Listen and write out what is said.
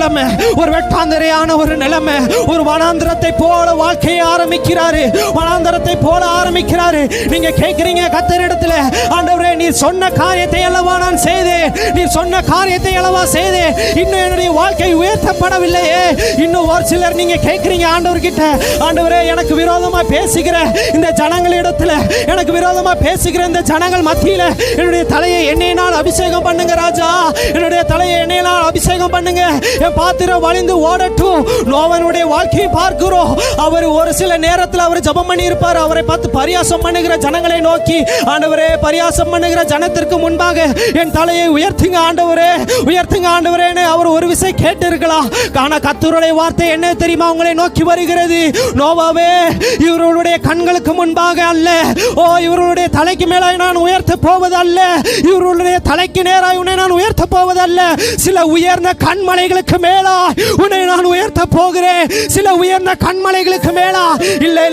நிலைமை, ஒரு வெட்டாந்தரையான ஒரு நிலைமை, ஒரு வனாந்திரத்தை போல வாழ்க்கையை ஆரம்பிக்கிறாரு. வனாந்திரத்தை போல ஆரம்பிக்கிறாரு. நீங்க கேட்கிறீங்க கர்த்தரிடத்துல, ஆண்டவரே நீ சொன்ன காரியத்தை அல்லவா நான் செய்தேன், நீ சொன்ன காரியத்தை அல்லவா செய்தேன், இன்னும் என்னுடைய வாழ்க்கை உயர்த்தப்படவில்லையே. இன்னும் ஒரு சிலர் நீங்க கேட்கிறீங்க ஆண்டவர்கிட்ட, ஆண்டவரே எனக்கு விரோதமா பேசுகிற இந்த ஜனங்களிடத்துல, எனக்கு விரோதமா பேசுகிற இந்த ஜனங்கள் மத்தியில என்னுடைய தலையை எண்ணெயினால் அபிஷேகம் பண்ணுங்க ராஜா, என்னுடைய தலையை எண்ணெயினால் அபிஷேகம் பண்ணுங்க, என் பாத்திரம் வழிந்து ஓடட்டும். நோவனுடைய வாழ்க்கையை பார்க்கிறோம். அவர் ஒரு சில நேரத்தில் அவர் ஜெபம் பண்ணி இருப்பார். அவரை பார்த்து பரியாசம் பண்ணுகிற ஜனங்களை நோக்கி, ஆண்டவரே பரியாசம் பண்ணுகிற ஜனத்திற்கு முன்பாக என் தலையை உயர்த்துங்க ஆண்டவரே, உயர்த்துங்க ஆண்டவரேன்னு அவர் ஒரு விஷயம் கேட்டு இருக்கலாம். ஆனா கர்த்தருடைய வார்த்தை என்ன தெரியுமா உங்களை நோக்கி வருகிறது, நோவாவே இவர்களுடைய கண்களுக்கு முன்பாக அல்ல, ஓ இவர்களுடைய தலைக்கு மேலாய் நான் உயர்த்த போவது அல்ல, இவர்களுடைய தலைக்கு நேராய் உன்னை நான் உயர்த்த போவது அல்ல, சில உயர்ந்த கண்மலைகளுக்கு மேலாய் உன்னை நான் உயர்த்த போகிறேன், சில உயர்ந்த கண்மலைகளுக்கு மேலா இல்லை